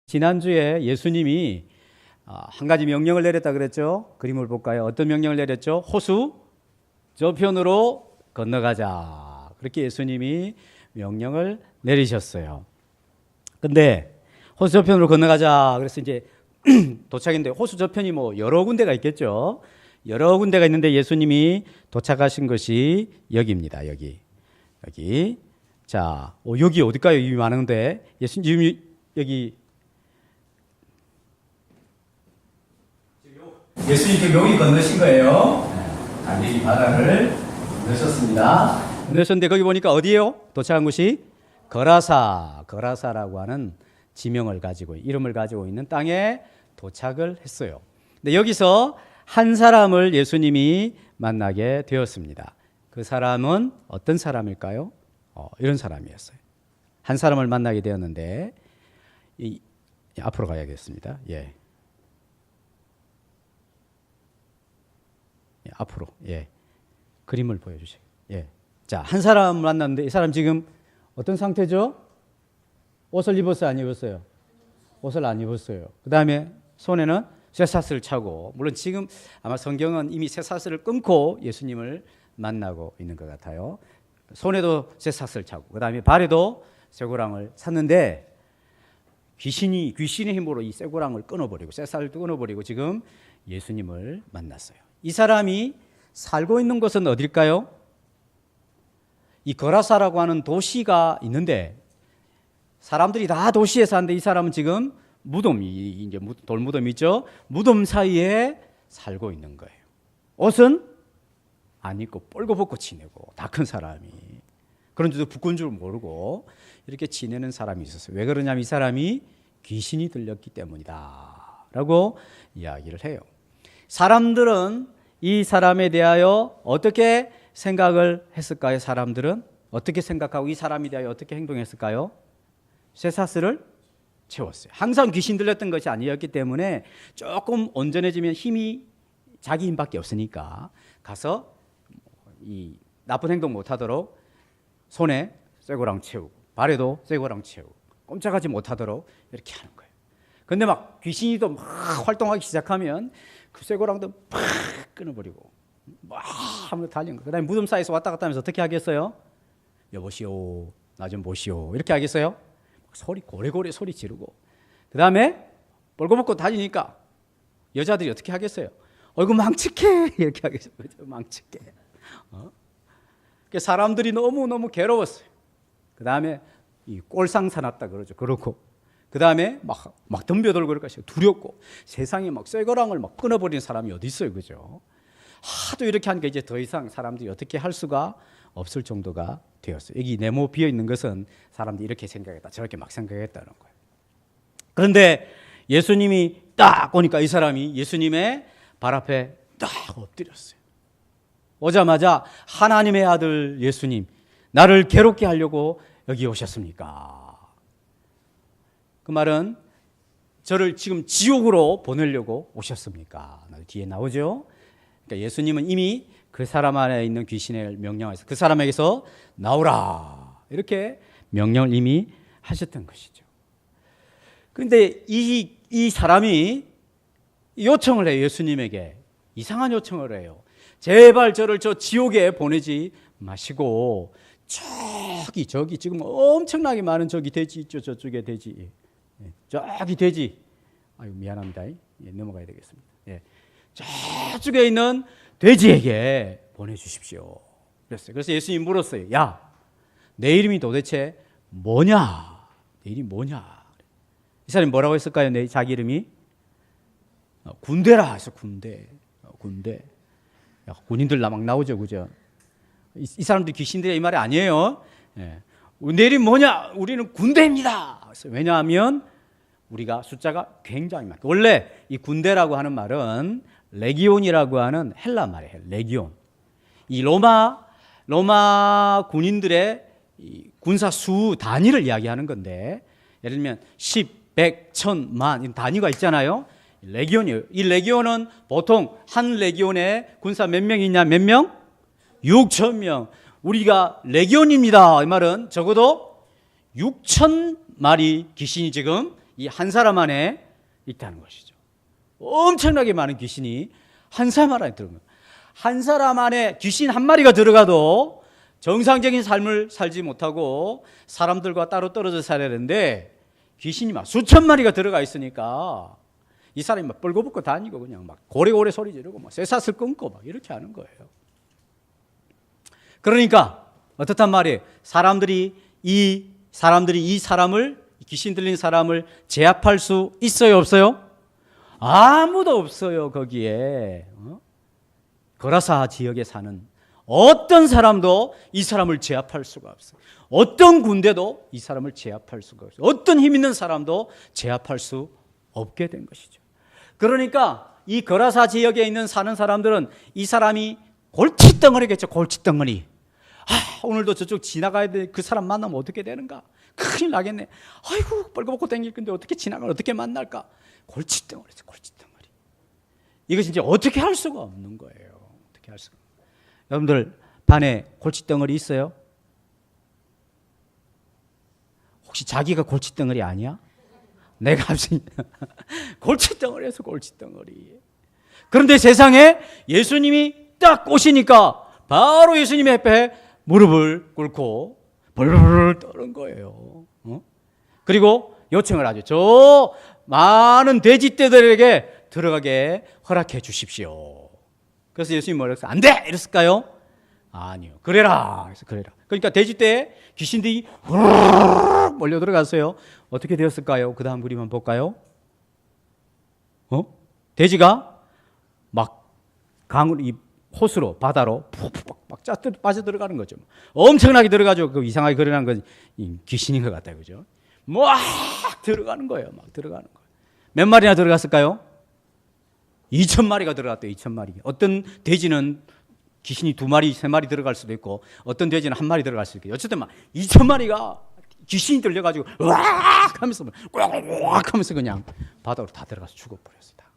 지난주에 예수님이 한 가지 명령을 내렸다 그랬죠. 그림을 볼까요? 어떤 명령을 내렸죠? 호수 저편으로 건너가자. 그렇게 예수님이 명령을 내리셨어요. 근데 호수 저편으로 건너가자. 그래서 이제 도착인데 호수 저편이 뭐 여러 군데가 있겠죠. 여러 군데가 있는데 예수님이 도착하신 것이 여기입니다. 여기. 자, 여기 어딜까요? 이 많은데 예수님이 여기 예수님 지금 여기 건너신 거예요. 갈릴리 바다를 건너셨습니다. 건너셨는데 거기 보니까 어디예요? 도착한 곳이 거라사라고 하는 지명을 가지고 이름을 가지고 있는 땅에 도착을 했어요. 근데 여기서 한 사람을 예수님이 만나게 되었습니다. 그 사람은 어떤 사람일까요? 이런 사람이었어요. 한 사람을 만나게 되었는데 앞으로 가야겠습니다. 앞으로 그림을 보여주세요. 자, 한 사람 만났는데 이 사람 지금 어떤 상태죠? 옷을 입었어요? 안 입었어요? 옷을 안 입었어요. 그 다음에 손에는 쇠사슬을 차고, 물론 지금 아마 성경은 이미 쇠사슬을 끊고 예수님을 만나고 있는 것 같아요. 손에도 쇠사슬을 차고, 그 다음에 발에도 쇠고랑을 찼는데 귀신의 힘으로 이 쇠고랑을 끊어버리고 쇠사슬을 끊어버리고 지금 예수님을 만났어요. 이 사람이 살고 있는 곳은 어딜까요? 이 거라사라고 하는 도시가 있는데 사람들이 다 도시에 사는데 이 사람은 지금 무덤이 이제 돌무덤 있죠? 무덤 사이에 살고 있는 거예요. 옷은 안 입고 뻘거벗고 지내고 다 큰 사람이 그런데도 부끄러운 줄 모르고 이렇게 지내는 사람이 있었어요. 왜 그러냐면 이 사람이 귀신이 들렸기 때문이다 라고 이야기를 해요. 사람들은 이 사람에 대하여 어떻게 생각을 했을까요? 사람들은 어떻게 생각하고 이 사람에 대하여 어떻게 행동했을까요? 쇠사슬을 채웠어요. 항상 귀신 들렸던 것이 아니었기 때문에 조금 온전해지면 힘이 자기 힘밖에 없으니까 가서 이 나쁜 행동 못하도록 손에 쇠고랑 채우고 발에도 쇠고랑 채우고 꼼짝하지 못하도록 이렇게 하는 거예요. 근데 막 귀신이 또 막 활동하기 시작하면 그 쇠고랑도 팍 끊어버리고 막 하면서 달리는 거예요. 그 다음에 무덤 사이에서 왔다 갔다 하면서 어떻게 하겠어요? 여보시오, 나 좀 보시오. 이렇게 하겠어요? 소리 고래고래 소리 지르고 그 다음에 벌거벗고 다니니까 여자들이 어떻게 하겠어요? 이거 망측해 이렇게 하겠어요. 망측해. 사람들이 너무너무 괴로웠어요. 그 다음에 이 꼴상 사납다 그러죠. 그렇고 그 다음에 막 덤벼들고 그럴 것이고 두렵고 세상에 막 쇠고랑을 막 끊어버리는 사람이 어디 있어요, 그죠? 하도 이렇게 하니까 이제 더 이상 사람들이 어떻게 할 수가 없을 정도가 되었어요. 여기 네모 비어 있는 것은 사람들이 이렇게 생각했다, 저렇게 막 생각했다는 거예요. 그런데 예수님이 딱 오니까 이 사람이 예수님의 발 앞에 딱 엎드렸어요. 오자마자 하나님의 아들 예수님, 나를 괴롭게 하려고 여기 오셨습니까? 그 말은 저를 지금 지옥으로 보내려고 오셨습니까? 뒤에 나오죠. 그러니까 예수님은 이미 그 사람 안에 있는 귀신을 명령해서 그 사람에게서 나오라 이렇게 명령을 이미 하셨던 것이죠. 그런데 이 사람이 요청을 해요. 예수님에게 이상한 요청을 해요. 제발 저를 저 지옥에 보내지 마시고 저기 지금 엄청나게 많은 저기 돼지 있죠. 저쪽에 돼지. 저기 돼지. 아유 미안합니다. 넘어가야 되겠습니다. 저쪽에 있는 돼지에게 보내주십시오. 그랬어요. 그래서 예수님이 물었어요. 야, 내 이름이 도대체 뭐냐? 내 이름이 뭐냐? 이 사람이 뭐라고 했을까요? 자기 이름이 군대라 해서 군대. 야, 군인들 막 나오죠, 그죠? 이 사람들 귀신들의 이 말이 아니에요. 내 이름 뭐냐? 우리는 군대입니다. 그래서 왜냐하면 우리가 숫자가 굉장히 많아요. 원래 이 군대라고 하는 말은 레기온이라고 하는 헬라 말이에요. 레기온. 이 로마 군인들의 이 군사 수 단위를 이야기하는 건데, 예를 들면 10, 100, 1000, 만 이런 단위가 있잖아요. 레기온이에요. 이 레기온은 보통 한 레기온에 군사 몇 명이 있냐? 몇 명? 6,000명. 우리가 레기온입니다. 이 말은 적어도 6,000마리 귀신이 지금 이 한 사람 안에 있다는 것이죠. 엄청나게 많은 귀신이 한 사람 안에 들어갑니다. 한 사람 안에 귀신 한 마리가 들어가도 정상적인 삶을 살지 못하고 사람들과 따로 떨어져 살아야 되는데 귀신이 막 수천 마리가 들어가 있으니까 이 사람이 막 뻘거벗고 다니고 그냥 막 고래고래 소리 지르고 막 쇠사슬 끊고 막 이렇게 하는 거예요. 그러니까 어떻단 말이에요? 사람들이 이 사람을, 귀신 들린 사람을 제압할 수 있어요, 없어요? 아무도 없어요. 거기에 거라사 지역에 사는 어떤 사람도 이 사람을 제압할 수가 없어요. 어떤 군대도 이 사람을 제압할 수가 없어요. 어떤 힘 있는 사람도 제압할 수 없게 된 것이죠. 그러니까 이 거라사 지역에 있는 사는 사람들은 이 사람이 골칫덩어리겠죠. 골칫덩어리. 오늘도 저쪽 지나가야 돼. 그 사람 만나면 어떻게 되는가? 큰일 나겠네. 아이고, 뻘거벗고 댕길 건데 어떻게 지나가? 어떻게 만날까? 골칫덩어리죠. 골칫덩어리. 이것이 이제 어떻게 할 수가 없는 거예요. 어떻게 할 수가. 여러분들 반에 골칫덩어리 있어요? 혹시 자기가 골칫덩어리 아니야? 내가 골칫덩어리에서 골칫덩어리. 그런데 세상에 예수님이 딱 오시니까 바로 예수님의 앞에 무릎을 꿇고 벌벌 떠는 거예요. 그리고 요청을 하죠. 저 많은 돼지떼들에게 들어가게 허락해 주십시오. 그래서 예수님이 뭐라고 했어요? 안 돼! 이랬을까요? 아니요. 그래라. 그래서 그래라. 그러니까 돼지떼에 귀신들이 후루룩 몰려 들어갔어요. 어떻게 되었을까요? 그 다음 그림 한번 볼까요? 돼지가 막 강으로, 이 호수로, 바다로 푹푹 막 빠져 들어가는 거죠. 엄청나게 들어가죠. 그 이상하게 그려놓은 건 귀신인 것 같아요. 그죠? 막 들어가는 거예요. 막 들어가는 거예요. 몇 마리나 들어갔을까요? 2,000마리가 들어갔대요. 2,000마리. 어떤 돼지는 귀신이 2마리, 3마리 들어갈 수도 있고 어떤 돼지는 1마리 들어갈 수도 있고 어쨌든 막 2,000마리가 귀신이 들려가지고 으악 하면서 꽉 하면서 그냥 바다로 다 들어가서 죽어버렸습니다.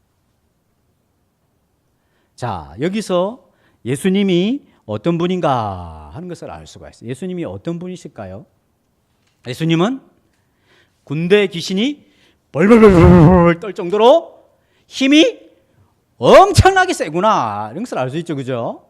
자, 여기서 예수님이 어떤 분인가 하는 것을 알 수가 있어요. 예수님이 어떤 분이실까요? 예수님은 군대 귀신이 벌벌벌 떨 정도로 힘이 엄청나게 세구나 이런 것을 알 수 있죠. 그죠?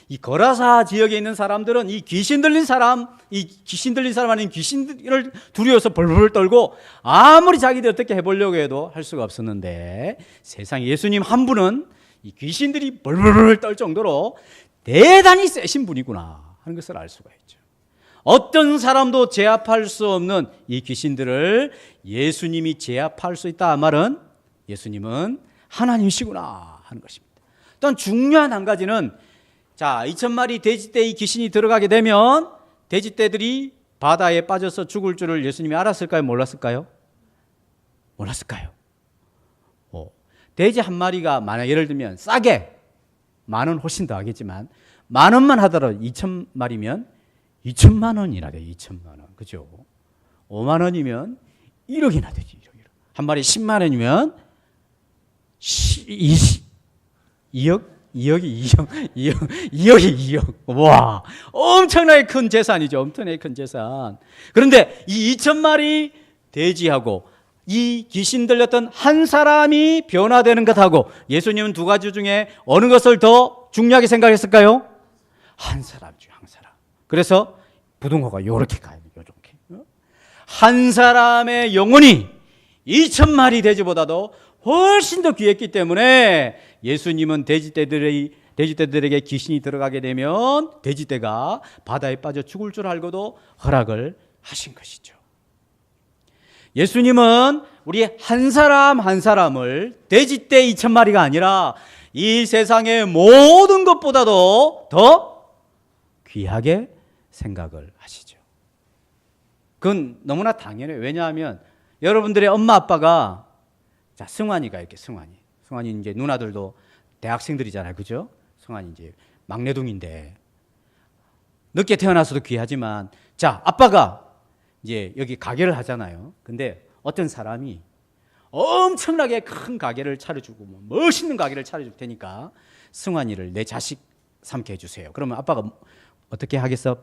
이 거라사 지역에 있는 사람들은 이 귀신 들린 사람 아닌 귀신을 두려워서 벌벌 떨고 아무리 자기들 어떻게 해보려고 해도 할 수가 없었는데 세상에 예수님 한 분은 이 귀신들이 벌벌 떨 정도로 대단히 세신 분이구나 하는 것을 알 수가 있죠. 어떤 사람도 제압할 수 없는 이 귀신들을 예수님이 제압할 수 있다 말은 예수님은 하나님이시구나 하는 것입니다. 또한 중요한 한 가지는 자, 2,000마리 돼지떼의 귀신이 들어가게 되면 돼지떼들이 바다에 빠져서 죽을 줄을 예수님이 알았을까요? 몰랐을까요? 몰랐을까요? 돼지 한 마리가 만약 예를 들면 싸게 10,000원 훨씬 더 하겠지만 10,000원만 하더라도 2,000마리면 2,000만 원이나 돼요. 2,000만 원. 그죠? 5만 원이면 1억이나 되지. 1억. 한 마리 10만 원이면 2억이 2억. 와, 엄청나게 큰 재산이죠. 엄청나게 큰 재산. 그런데 이 2,000마리 돼지하고 이 귀신 들렸던 한 사람이 변화되는 것하고 예수님은 두 가지 중에 어느 것을 더 중요하게 생각했을까요? 한 사람이죠. 한 사람. 그래서 부등호가 요렇게 가요. 요렇게. 한 사람의 영혼이 2,000마리 돼지보다도 훨씬 더 귀했기 때문에 예수님은 돼지떼들에게 귀신이 들어가게 되면 돼지떼가 바다에 빠져 죽을 줄 알고도 허락을 하신 것이죠. 예수님은 우리 한 사람 한 사람을 돼지떼 2,000마리가 아니라 이 세상의 모든 것보다도 더 귀하게 생각을 하시죠. 그건 너무나 당연해요. 왜냐하면 여러분들의 엄마 아빠가 자, 승환이가 이렇게 승환이 이제 누나들도 대학생들이잖아요. 그죠? 승환이 이제 막내둥인데 늦게 태어나서도 귀하지만 자, 아빠가 이제 여기 가게를 하잖아요. 근데 어떤 사람이 엄청나게 큰 가게를 차려주고 뭐 멋있는 가게를 차려줄 테니까 승환이를 내 자식 삼게 해주세요. 그러면 아빠가 어떻게 하겠어?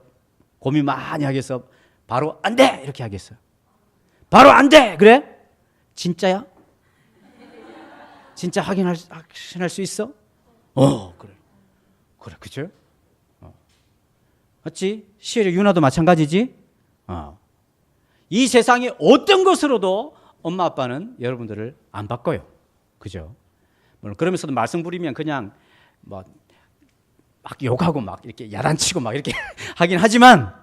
고민 많이 하겠어? 바로 안 돼! 이렇게 하겠어요. 바로 안 돼! 그래? 진짜야? 진짜 확인할 수 있어? 그래. 그래, 그죠? 맞지? 시엘의 유나도 마찬가지지? 이 세상의 어떤 것으로도 엄마 아빠는 여러분들을 안 바꿔요. 그죠? 물론 그러면서도 말썽 부리면 그냥 뭐 막 욕하고 막 이렇게 야단치고 막 이렇게 하긴 하지만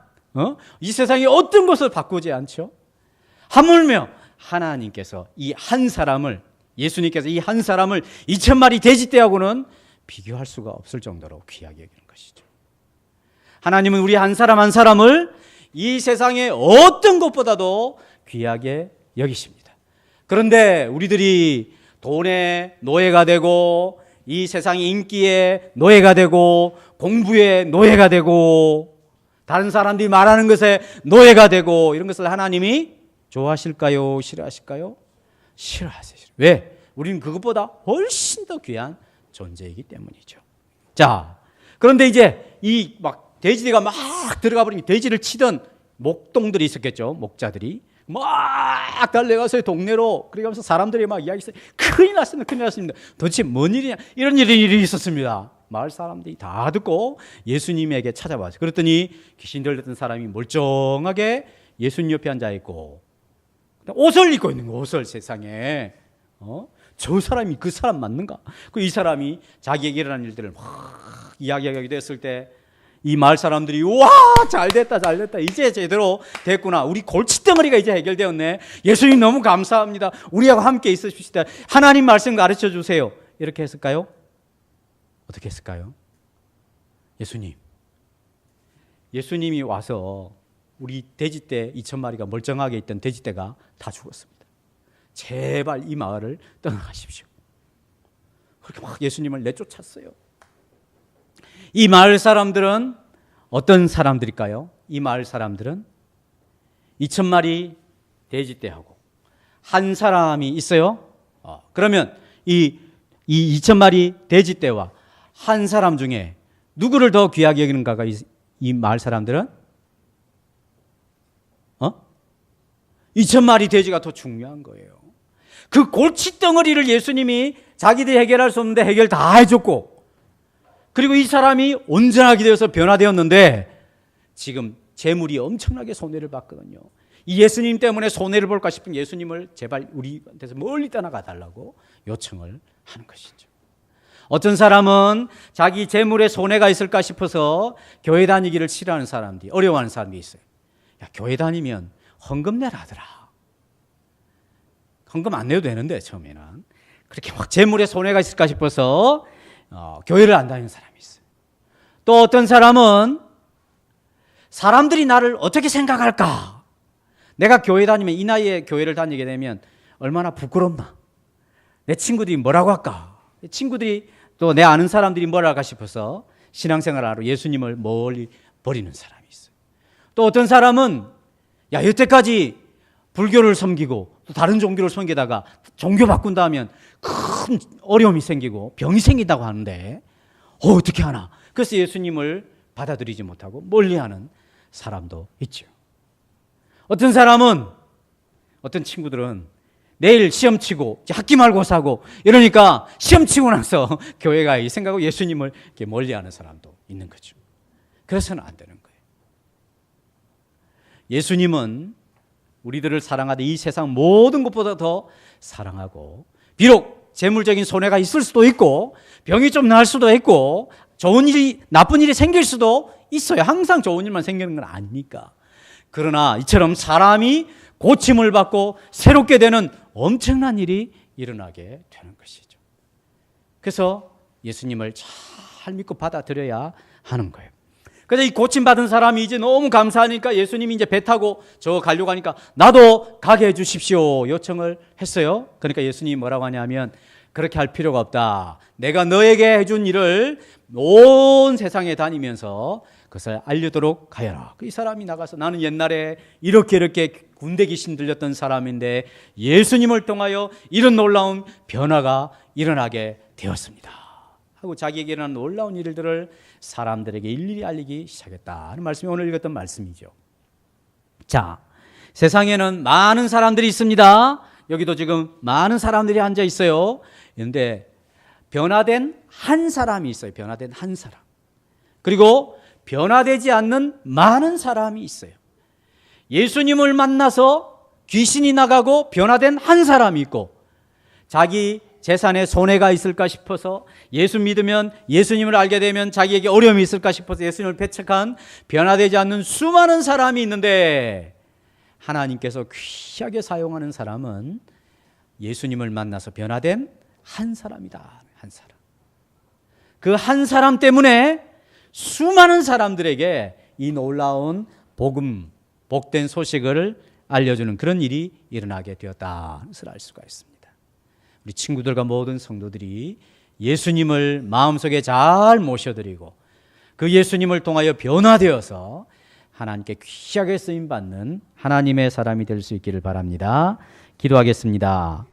이 세상의 어떤 것을 바꾸지 않죠. 하물며 하나님께서 이 한 사람을, 예수님께서 이 한 사람을 2,000마리 돼지떼하고는 비교할 수가 없을 정도로 귀하게 여기는 것이죠. 하나님은 우리 한 사람 한 사람을 이 세상의 어떤 것보다도 귀하게 여기십니다. 그런데 우리들이 돈의 노예가 되고 이 세상의 인기의 노예가 되고 공부의 노예가 되고 다른 사람들이 말하는 것에 노예가 되고 이런 것을 하나님이 좋아하실까요? 싫어하실까요? 싫어하세요. 왜? 우리는 그것보다 훨씬 더 귀한 존재이기 때문이죠. 자, 그런데 이제 이 막 돼지가 막 들어가 버리면 돼지를 치던 목동들이 있었겠죠. 목자들이 막 달려가서 동네로 그러면서 사람들이 막 이야기했어요. 큰일 났습니다. 큰일 났습니다. 도대체 뭔 일이냐? 이런 일이 있었습니다. 마을 사람들이 다 듣고 예수님에게 찾아와서 그랬더니 귀신 들렸던 사람이 멀쩡하게 예수님 옆에 앉아 있고 옷을 입고 있는 거, 옷을 세상에. 저 사람이 그 사람 맞는가? 이 사람이 자기에게 일어난 일들을 막 이야기하게 됐을 때 이 마을 사람들이 와, 잘됐다, 잘됐다. 이제 제대로 됐구나. 우리 골칫덩어리가 이제 해결되었네. 예수님 너무 감사합니다. 우리하고 함께 있으십시다. 하나님 말씀 가르쳐 주세요. 이렇게 했을까요? 어떻게 했을까요? 예수님이 와서 우리 돼지떼 2,000마리가 멀쩡하게 있던 돼지떼가 다 죽었습니다. 제발 이 마을을 떠나가십시오. 그렇게 막 예수님을 내쫓았어요. 이 마을 사람들은 어떤 사람들일까요? 이 마을 사람들은 2,000마리 돼지떼하고 한 사람이 있어요. 그러면 이 2,000마리 돼지떼와 한 사람 중에 누구를 더 귀하게 여기는가가 이 마을 사람들은 2,000마리 돼지가 더 중요한 거예요. 그 골칫덩어리를 예수님이 자기들이 해결할 수 없는데 해결 다 해줬고, 그리고 이 사람이 온전하게 되어서 변화되었는데 지금 재물이 엄청나게 손해를 봤거든요. 이 예수님 때문에 손해를 볼까 싶은 예수님을 제발 우리한테서 멀리 떠나가 달라고 요청을 하는 것이죠. 어떤 사람은 자기 재물에 손해가 있을까 싶어서 교회 다니기를 싫어하는 사람들이, 어려워하는 사람들이 있어요. 야, 교회 다니면 헌금 내라 하더라. 헌금 안 내도 되는데 처음에는 그렇게 막 재물에 손해가 있을까 싶어서 교회를 안 다니는 사람이 있어요. 또 어떤 사람은 사람들이 나를 어떻게 생각할까? 내가 교회 다니면, 이 나이에 교회를 다니게 되면 얼마나 부끄럽나? 내 친구들이 뭐라고 할까? 친구들이 또 내 아는 사람들이 뭐라 할까 싶어서 신앙생활을 하러 예수님을 멀리 버리는 사람이 있어요. 또 어떤 사람은 야, 여태까지 불교를 섬기고 또 다른 종교를 섬기다가 종교 바꾼다 하면 큰 어려움이 생기고 병이 생긴다고 하는데 어떻게 하나? 그래서 예수님을 받아들이지 못하고 멀리하는 사람도 있죠. 어떤 사람은, 어떤 친구들은 내일 시험 치고 학기 말고사고 이러니까 시험 치고 나서 교회 가야 생각하고 예수님을 이렇게 멀리하는 사람도 있는 거죠. 그래서는 안 되는 거예요. 예수님은 우리들을 사랑하되 이 세상 모든 것보다 더 사랑하고, 비록 재물적인 손해가 있을 수도 있고 병이 좀 나을 수도 있고 좋은 일이, 나쁜 일이 생길 수도 있어요. 항상 좋은 일만 생기는 건 아니니까. 그러나 이처럼 사람이 고침을 받고 새롭게 되는 엄청난 일이 일어나게 되는 것이죠. 그래서 예수님을 잘 믿고 받아들여야 하는 거예요. 그래서 이 고침받은 사람이 이제 너무 감사하니까 예수님이 이제 배 타고 저 가려고 하니까 나도 가게 해주십시오 요청을 했어요. 그러니까 예수님이 뭐라고 하냐면 그렇게 할 필요가 없다. 내가 너에게 해준 일을 온 세상에 다니면서 그것을 알리도록 하여라. 이 사람이 나가서 나는 옛날에 이렇게 군대 귀신 들렸던 사람인데 예수님을 통하여 이런 놀라운 변화가 일어나게 되었습니다 하고 자기에게 일어난 놀라운 일들을 사람들에게 일일이 알리기 시작했다는 말씀이 오늘 읽었던 말씀이죠. 자, 세상에는 많은 사람들이 있습니다. 여기도 지금 많은 사람들이 앉아 있어요. 그런데 변화된 한 사람이 있어요. 변화된 한 사람. 그리고 변화되지 않는 많은 사람이 있어요. 예수님을 만나서 귀신이 나가고 변화된 한 사람이 있고, 자기 재산에 손해가 있을까 싶어서 예수 믿으면, 예수님을 알게 되면 자기에게 어려움이 있을까 싶어서 예수님을 배척한 변화되지 않는 수많은 사람이 있는데, 하나님께서 귀하게 사용하는 사람은 예수님을 만나서 변화된 한 사람이다. 한 사람. 그 한 사람 때문에 수많은 사람들에게 이 놀라운 복음, 복된 소식을 알려주는 그런 일이 일어나게 되었다는 것을 알 수가 있습니다. 우리 친구들과 모든 성도들이 예수님을 마음속에 잘 모셔드리고 그 예수님을 통하여 변화되어서 하나님께 귀하게 쓰임받는 하나님의 사람이 될 수 있기를 바랍니다. 기도하겠습니다.